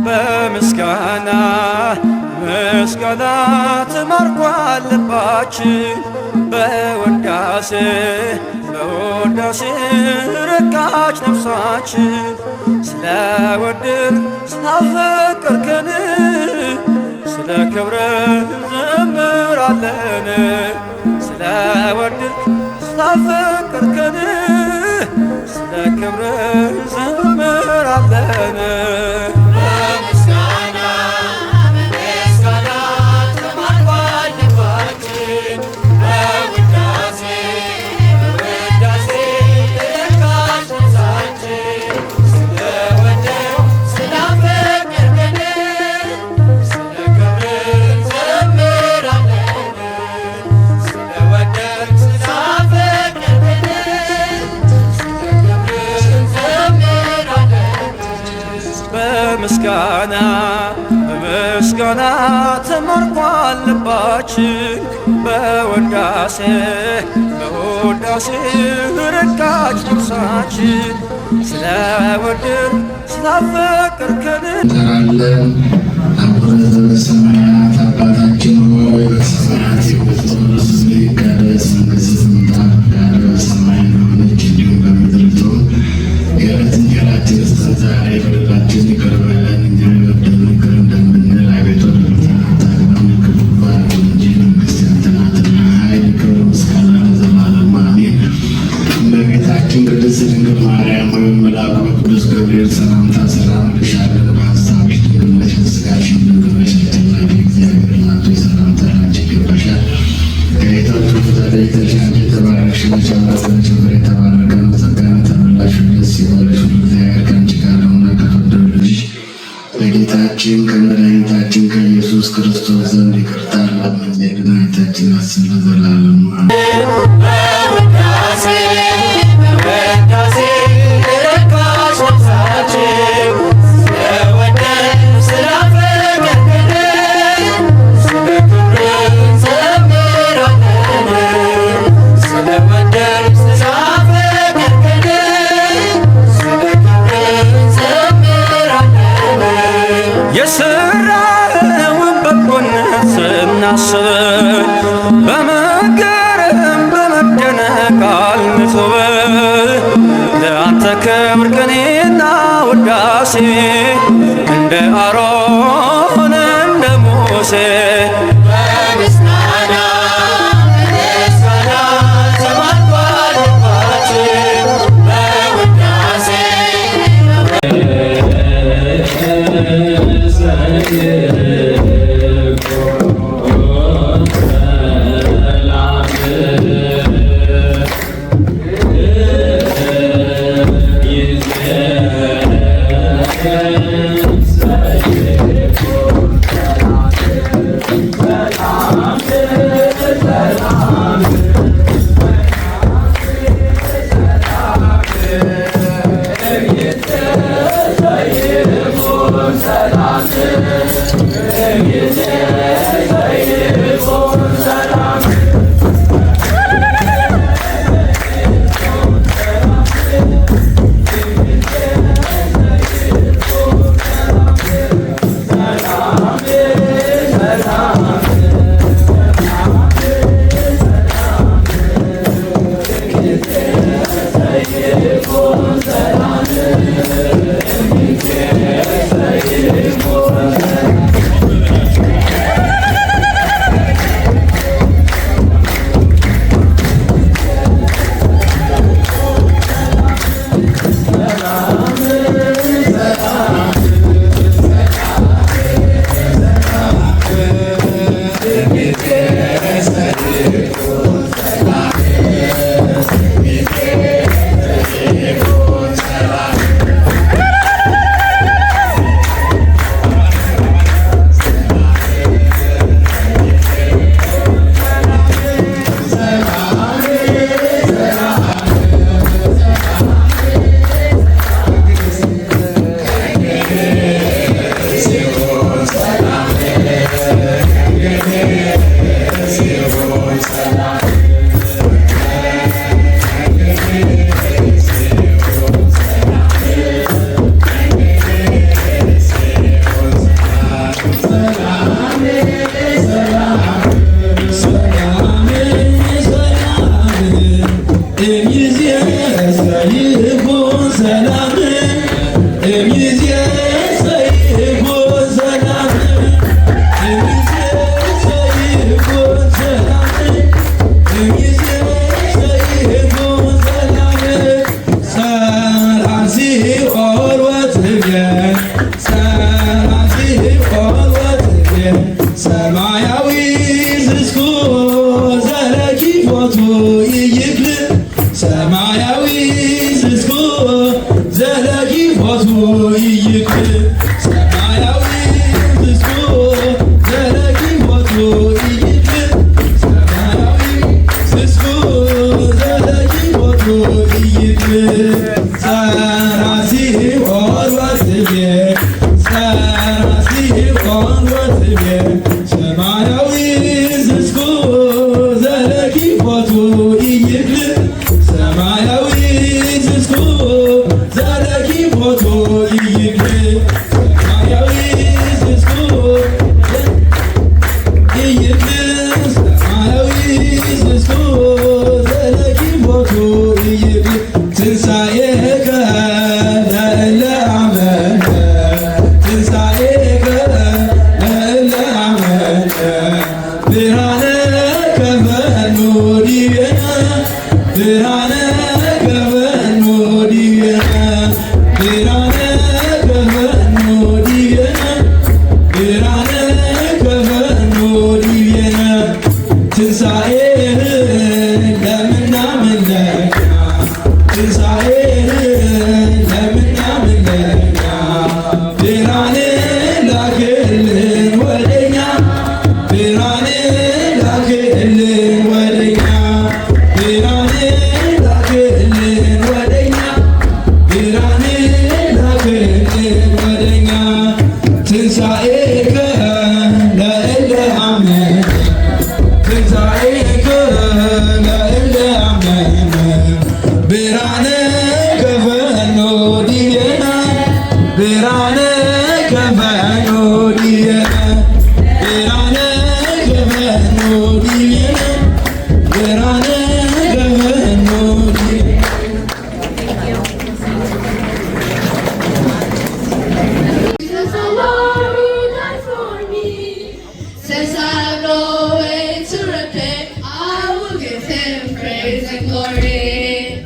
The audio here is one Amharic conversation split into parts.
በምስጋና ምስጋና ተማርኳል ልባችን በውዳሴ በውዳሴ ረካች ነፍሳችን ስለወደድክ ስላፈቀርከን ስለ ክብርህ እንዘምራለን ስለወደድክ ስላፈቀርከን ስለ ክብርህ እንዘምራለን በምስጋና በምስጋና ተማርኳል ልባችን በውዳሴ በውዳሴ ረካች ነፍሳችን ስለወደድክ ስላፈቀርከን እንጠራለን። አቡነ ዘበሰማያት አባታችን ሆይ በሰማያት የምትኖር ስምህ ይቀደስ፣ መንግሥትህ ትምጣ፣ ፈቃድህ በሰማይ እንደሆነች እንዲሁም በምድር ትሁን። የዕለት እንጀራችንን ስጠን ዛሬ፣ በደላችንን ይቅር በለን እኛም የበደሉንን ይቅር እንደምንል፣ አቤቱ ወደ ፈተና አታግባን ከክፉ አድነን እንጂ መንግሥት ያንተ ናትና፣ ኃይል፣ ክብር፣ ምስጋና ለዘላለሙ አሜን። እመቤታችን ቅድስት ድንግል ማርያም ሆይ መልአኩ ቅዱስ ገብርኤል ሰላምታ ሰላም እልሻለሁ። በሐሳብሽ ድንግል ነሽ፣ በሥጋሽም ድንግል ነሽ። አሸናፊ እግዚአብሔር እናቱ ሰላምታ ላንቺ ይገባሻል። ከሴቶች ሁሉ ተለይተሽ አንቺ የተባረክሽ ነሽ፣ አምላክሽ ፍሬ የተባረከ ነው። ጸጋን የተመላሽ ደስ ይበልሽ፣ እግዚአብሔር ከአንቺ ጋር ነውና ከተወደደው ልጅሽ ከጌታችን ከመድኃኒታችን ከኢየሱስ ክርስቶስ ዘንድ ይቅርታን ለምኝልን ኃጢአታችንን ያስብ ለዘላለሙ አሜን። የሰራኸውን በጎነት ስናስብ በመገረም በመደነቅ አልንጹብ ለአንተ ክብር ቅኔና ውዳሴ እንደ አሮን እንደ ሙሴ ሰላም ሰላም እምይእዜሰ ይኩን ሰላም እምይእዜሰ ይኩን ሰላም እምይእዜሰ ይኩን ሰላም ሰላም ሲኦል ወትብየ ሰላም ሲኦል ወትብየ ሰማያዊ ዝስኩ ዘለኪፎቱ ይይክል ሰማያዊ ዝስኩ ዘለኪፎቱ ይይክል ሰማያዊ ዝስኩ ዘለኪፎቱ ይይክል ሰማያዊ ዝስኩ ዘለኪፎቱ ይይክል ሰራሲኦል ወትብየ ሰራሲኦል ወትብየ ሰማያዊ ዝስኩ ዘለኪፎቱ ይይክል ሰማያዊ ዝስኩ ዘለኪፎቱ ይይክል ሰማያዊ ዝስኩ ይይክል ሰማያዊ ዝስኩ ዘለኪፎቱ ይይክል ትንሣኤከ ለእለ አመነ ትንሣኤከ ለእለ አመነ ብርሃነ ከፈኑ ዲቤነ ብርሃነ ከፈኑ ዲቤነ ብርሃነ ከፈኑ ዲቤነ ብርሃነ ከፈኑ ዲቤነ ትንሣኤህን ለምናምን ለኛ ትንሣኤህን ለምናምን ለኛ ብርሃን ላክልን ወደኛ ብርሃን ላክልን ወደኛ ብርሃን ላክልን ወደኛ ብርሃን ላክልን ወደኛ ትንሣኤከ ለእለ አመነ ትንሣኤከ ለእለ አመነ ብርሃነ ከፈኑ ዲቤነ ብርሃነ ከፈኑ ዲቤነ ብርሃነ ከፈኑ ዲቤነ ብርሃነ ከፈኑ ዲቤነ Jesus alone who died for me. Since I have no way to repay, I will give him praise and glory.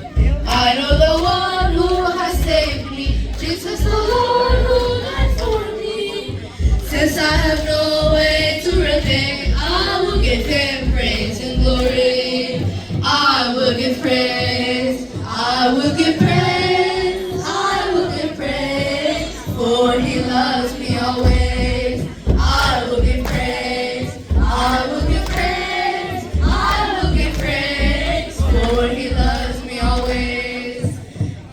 I know the one who has saved me, Jesus the Lord who died for me. Since I have no way to repay, I will give him praise and glory. I will give praise, I will give praise, I will give praise, for he loves me always. I will give praise, I will give praise, I will give praise, for he loves me always.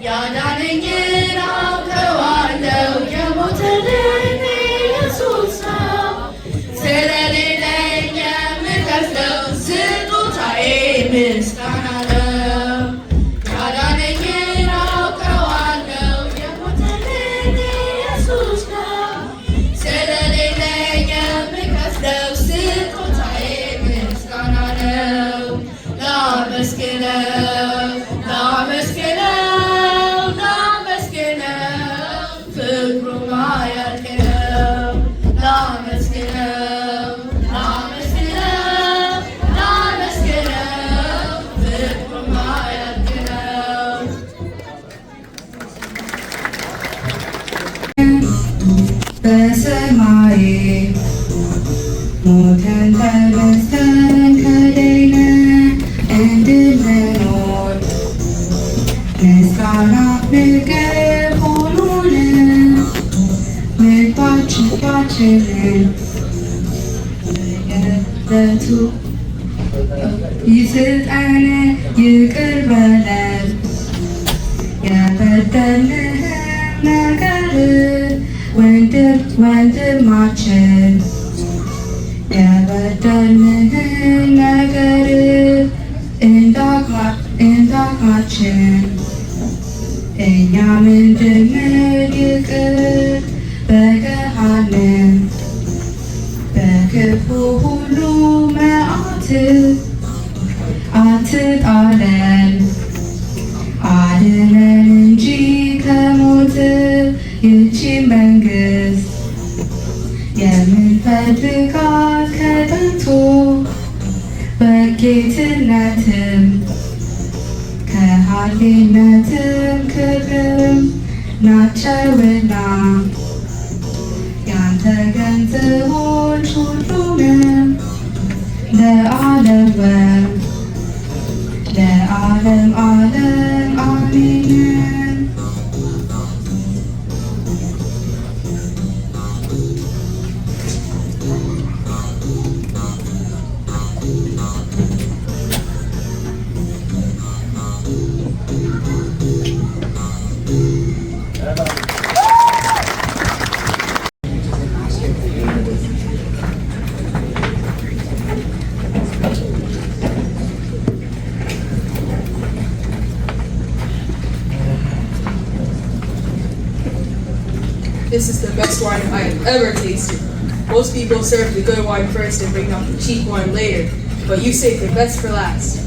ያዳነኝን አውቀዋለሁ የሞተልኝ ኢየሱስ ነው። ስለሌለኝ የምከፍለው ስጦታዬ ምስጋና ነው። ያዳነኝን አውቀዋለሁ የሞተልኝ ኢየሱስ ነው። ስለሌለኝ የምከፍለው ስጦታዬ ምስጋና ነው። ላመስግነው ላመስግነው ላመስግነው ፍቅሩ ማያልቅ ነው። ላመስግነው ላመስግነው ላመስግነው ፍቅሩ ማያልቅ ነው። በሰማይ ሞተን ተነስተን ከደይነ እንድንኖር ምስጋና ፍቅር ሆኖልን ምግባችንን በየዕለቱ ይስጠን ይቅር በለን የበደልንህን ነገር ወንድማችን የበደልንህን ነገር እንዳቅማችን እኛም እንድንል ይቅር በገሃነም በክፉ ሁሉ መዓት አትጣለን አድነን እንጂ ይህች መንግስት የምንፈልጋት ከጥንቱ በጌትነትም ከሃሊነትም ክብርም ናቸውና ያንተ ገንዘቦች ሁሉንም ለዓለም ለዓለም ዓለም አሜን። This is the best wine I have ever tasted. Most people serve the good wine first and bring out the cheap wine later, but you save the best for last.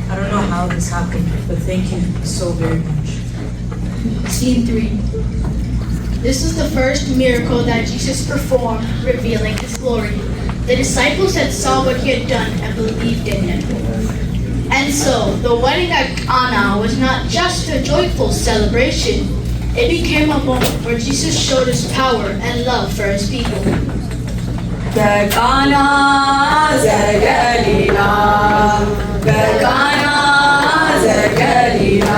I don't know how this happened, but thank you so very much. Scene 3. This is the first miracle that Jesus performed, revealing his glory. The disciples had saw what he had done and believed in him. And so, the wedding at Cana was not just a joyful celebration. It became a moment where Jesus showed his power and love for his people. በቃና ዘገሊላ በቃና ዘገሊላ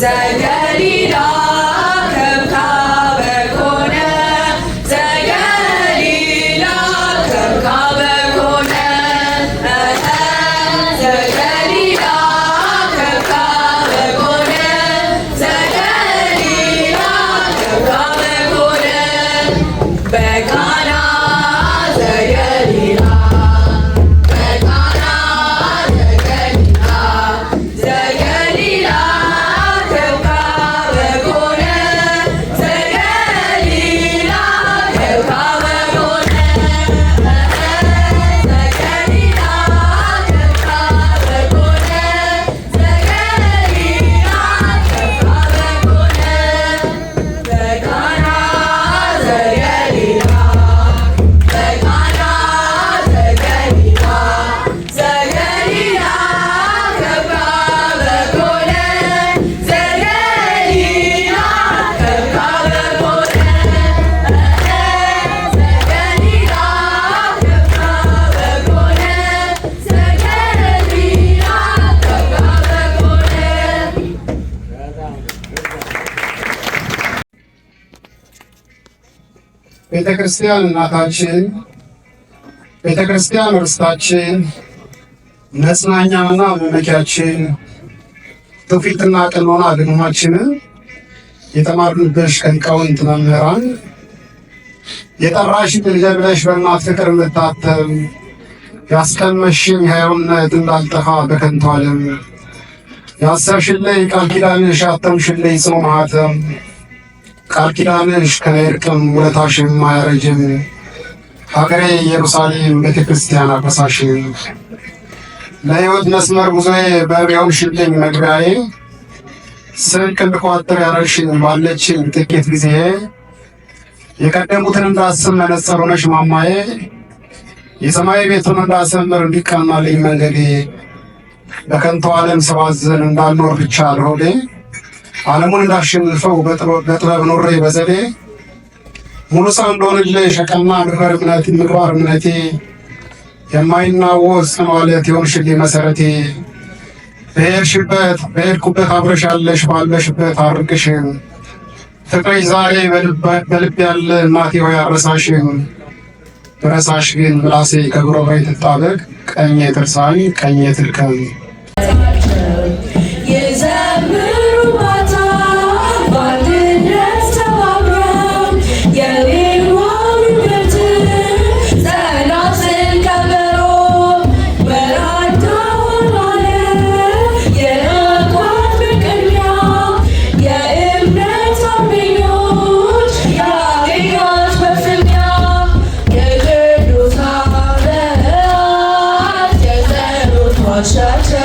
ዘገሊላ ከብካበ ኮነ ዘገሊላ ከብካበ ኮነ ዘገሊላ ከብካበ ኮነ ዘገሊላ ከብካበ ኮነ በቃና ዘገሊላ በቃና ዘገሊላ ዘገሊላ ከብካበ ኮነ ዘገሊላ ከብካበ ኮነ ዘገሊላ ከብካበ ኮነ ዘገሊላ ከብካበ ኮነ በቃና ዘገሊላ በቃና ዘገሊላ ዘገሊላ ከብካበ ኮነ ዘገሊላ ከብካበ ኮነ ዘገሊላ ከብካበ ኮነ ዘገሊላ ከብካበ ኮነ ቤተ ክርስቲያን እናታችን፣ ቤተ ክርስቲያን ርስታችን፣ መጽናኛና መመኪያችን፣ ትውፊትና ቀኖና ልማችንን የተማርንብሽ ከሊቃውንት መምህራን የጠራሽን ልጄ ብለሽ በእናት ፍቅር እንታተም ያስቀመሽን ሕያውነት እንዳልጠፋ በከንቱ ዓለም ያሰርሽልኝ ቃል ኪዳንሽ ያተምሽልኝ ጽኑ ማኅተም ቃል ኪዳንሽ ከይርቅም ውለታሽም አያረጅም። ሀገሬ ኢየሩሳሌም ቤተ ክርስቲያን አበሳሽን ለሕይወት መስመር ጉዞዬ በር የሆንሽልኝ መግቢያዬ ስንቅ እንድቋጥር ያረግሽኝ ባለችኝ ጥቂት ጊዜ የቀደሙትን እንዳስብ መነጽር ሆነሽ ማማዬ የሰማይ ቤቱን እንዳሰምር እንዲቀናልኝ መንገዴ በከንቱ ዓለም ስባዝን እንዳልኖር ብቻ ለሆዴ ዓለሙን እንዳሸንፈው በጥበብ ኖሬ በዘዴ ሙሉ ሰው እንደሆንልሽ የቀና ምግባር እምነቴ የማይናወዝ ጽኑ ዓለት የሆንሽልኝ መሠረቴ በሄድኩበት አብረሻለሽ ባለሽበት አርቅሽን ፍቅርሽ ዛሬ በልብ ያለ እናቴ ሆይ አረሳሽን ብረሳሽ ግን ምላሴ ከጉሮሮዬ ትጣበቅ ቀኜ ትርሳኝ ቀኜ ትልከም Cha-cha.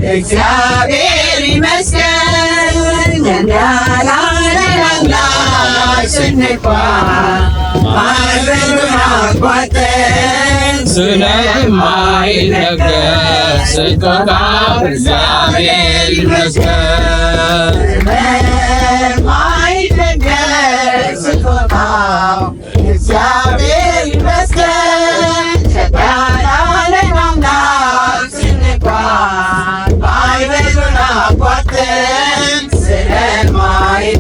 እግዚአብሔር ይመስገን እንዳላረጋግላሽ ስንኳን ማረጋግጧትን ስለማይነገር ስጦታው እግዚአብሔር ይመስገን ስለማይነገር ስጦታው እግዚአብሔር ይመስገን እንዳላረጋግላሽ ስንኳን ባይበሉን አቋርጠን ስለማይነገር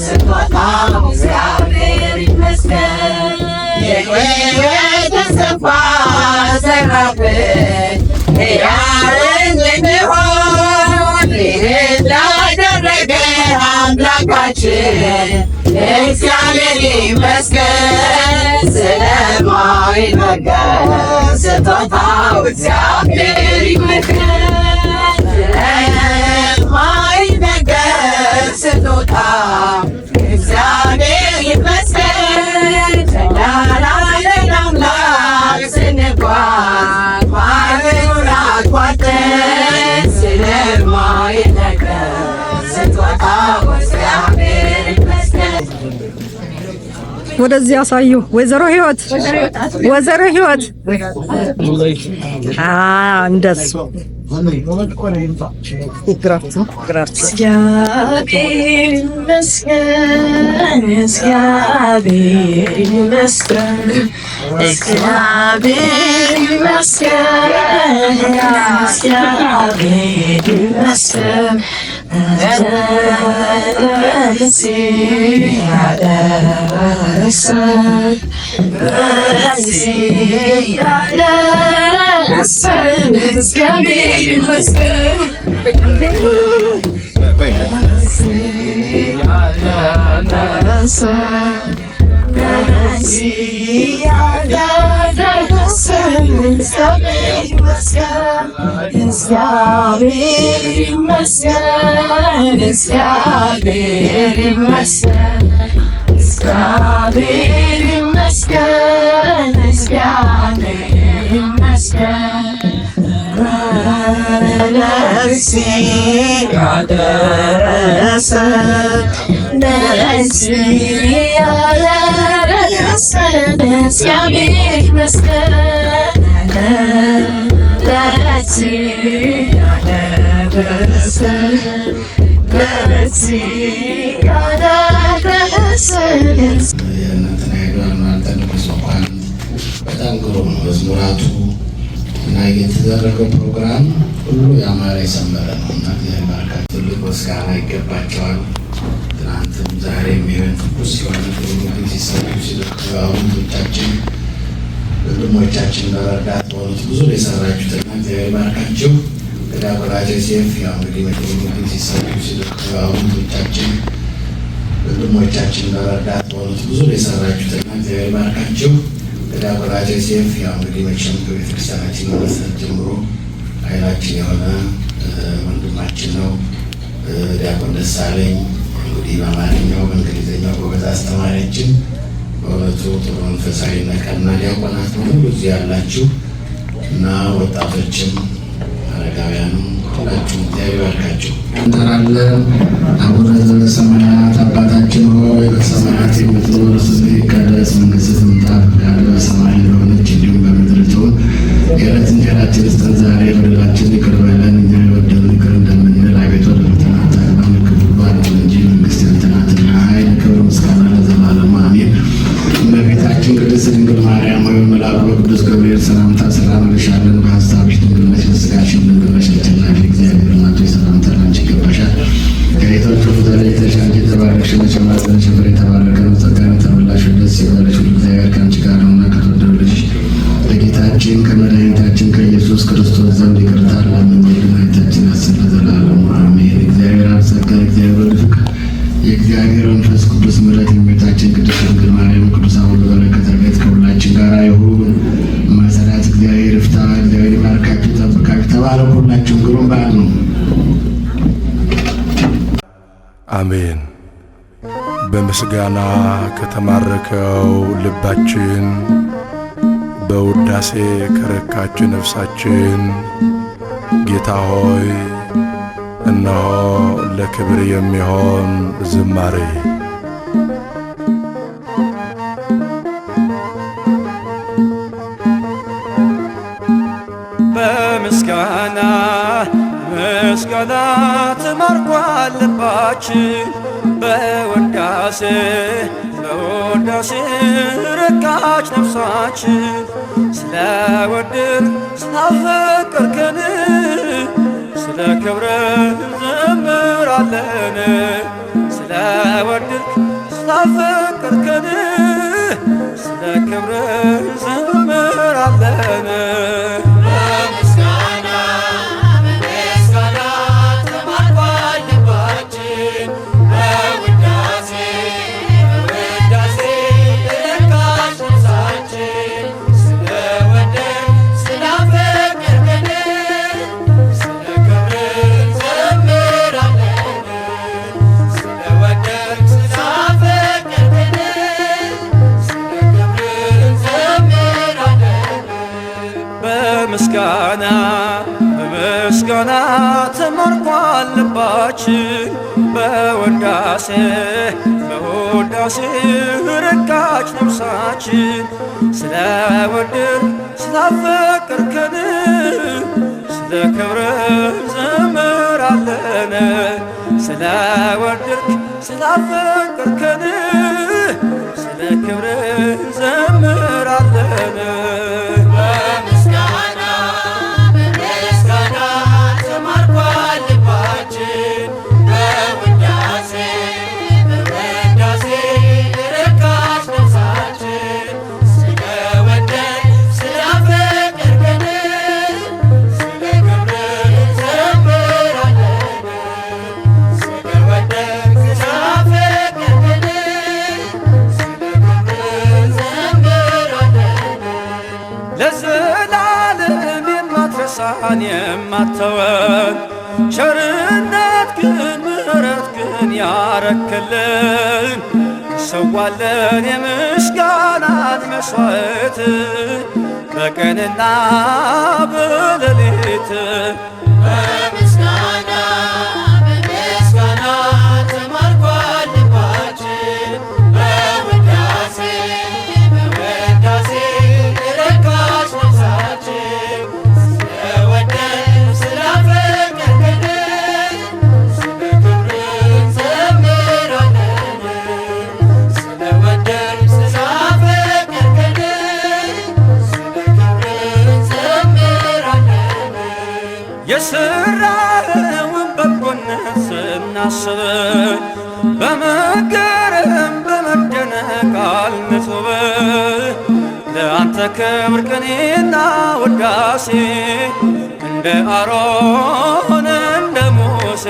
ስጦታው እግዚአብሔር ይመስገን የሕይወት ተስፋ ዘራብን ሕያዋን ልንሆን ይህን ላደረገ አምላካችን እግዚአብሔር ይመስገን ስለማይነገር ስጦታው እግዚአብሔር ይመስገን ስለማይነገር ስጦታው እግዚአብሔር ይመስገን ተዳራለን አምላክ ስንጓዝ ባሕሩን አቋርጠን ስለማይነገር ስጦታው እግዚአብሔር ይመስገን። ወደዚህ ያሳዩ ወይዘሮ ህይወት እንደሱ እግዚአብሔር ይመስገን እግዚአብሔር ይመስገን እግዚአብሔር ይመስገን እግዚአብሔር ይመስገን በጣም ግሩም ነው መዝሙራቱ እና የተደረገው ፕሮግራም ሁሉ ያማረ የሰመረ ነው እና እግዚአብሔር ትልቅ ምስጋና ይገባቸዋል። ትናንትም ዛሬም ይህን ትኩስ የሆነ ግሩም ሲሰሩ ሲደክራዎቻችን ወንድሞቻችን በመርዳት በሆኑት ብዙ የሰራችሁትና እግዚአብሔር ይባርካችሁ። ከዳቆናት ዮሴፍ ያው እንግዲህ ግሩም ሲሰሩ ሲደክራዎቻችን ወንድሞቻችን በመርዳት በሆኑት ብዙ የሰራችሁትና እግዚአብሔር ይባርካችሁ። ከዳቆናት ዮሴፍ ያው እንግዲህ መቼም ከቤተክርስቲያናችን መመስረት ጀምሮ ኃይላችን የሆነ ወንድማችን ነው። ዲያቆን ደሳለኝ እንግዲህ በአማርኛው በእንግሊዝኛው ጎበዝ አስተማሪያችን፣ በእውነቱ ጥሩ መንፈሳዊ ነቀና ዲያቆናት ነው ሁሉ እዚህ ያላችሁ እና ወጣቶችም አረጋውያንም ሁላችሁም እግዚአብሔር ይባርካችሁ። እንጠራለን። አቡነ ዘበሰማያት አባታችን ሆይ በሰማያት የምትኖር ስምህ ይቀደስ፣ መንግሥትህ ትምጣ፣ ፈቃድህ በሰማይ እንደሆነች እንዲሁም በምድር ትሁን። የዕለት እንጀራችንን ስጠን ዛሬ፣ በደላችንን ይቅር በለን እኛ የበደሉንን ይቅር እንደምንል፣ አቤቱ ወደ ፈተና አታግባን ከክፉ ሁሉ አድነን እንጂ መንግሥት ያንተ ናትና፣ ኃይል፣ ክብር፣ ምስጋና ለዘላለሙ አሜን። እመቤታችን ቅድስት ድንግል ማርያም ሆይ በመልአኩ በቅዱስ ገብርኤል ሰላምታ ሰላም እንልሻለን። በሐሳብሽ ድንግል ነሽ፣ በሥጋሽም ድንግል ነሽ። አሸናፊ እግዚአብሔር እናቱ ሰላምታ ላንቺ ይገባሻል። ከሴቶች ሁሉ በቸማዘን ሸምር የተባረከ ነው። ጸጋን የተመላሽ ደስ ይበልሽ፣ እግዚአብሔር ከአንቺ ጋር ነውና ከተወደደው ልጅሽ ከጌታችን ከመድኃኒታችን ከኢየሱስ ክርስቶስ ዘንድ ይቅርታ ለምንሄድ መድኃኒታችን ያስብ ለዘላለሙ አሜን። እግዚአብሔር አብ ጸጋ፣ እግዚአብሔር ወልድ ፍቅር፣ የእግዚአብሔር መንፈስ ቅዱስ ምሕረት፣ የእመቤታችን ቅድስት ድንግል ማርያም ቅዱስ አቡነ በረከት ረድኤት ከሁላችን ጋር ይሁን። ማሰራት እግዚአብሔር ይፍታ። እግዚአብሔር ይባርካችሁ፣ ይጠብቃችሁ። ተባረኩ። ሁላችሁም ግሩም በዓል ነው። አሜን። በምስጋና ከተማረከው ልባችን በውዳሴ ከረካች ነፍሳችን ጌታ ሆይ እነሆ ለክብር የሚሆን ዝማሬ በምስጋና ተማርኳል ልባችን በውዳሴ ረካች ነፍሳችን ስለወደድን ስላፈቀርከን ስለ ክብርህ እንዘምራለን። ስለወደድን ስላፈቀርከን ስለ ክብርህ እንዘምራለን። በምስጋና ተማርኳል ልባችን በውዳሴ ረካች ነፍሳችን ስለወደድን ስላፈቀርከን ስለ ክብርህ እንዘምራለን። ስለወደድን ስላፈቀርከን ስለ ክብርህ እንዘምራለን። ለዘላለም የማትረሳን የማትተወን ቸርነት ግን ምሕረት ግን ያረክልን ሰዋለን የምስጋናን መሥዋዕት በቀንና በሌሊት በምስጋና ተማርኳል ልባችን በውዳሴ ረካች ነፍሳችን ስለወደድን ስላፈቀርከን ስለ ክብርህ እንዘምራለን። ስለወደድን ስላፈቀርከን ስለ ክብርህ እንዘምራለን። የሠራኸውን በጎነት ስናስብ በመገረም በመደነቅ አልንጹብህ ለአንተ ክብር ቅኔና ውዳሴ እንደ አሮን እንደ ሙሴ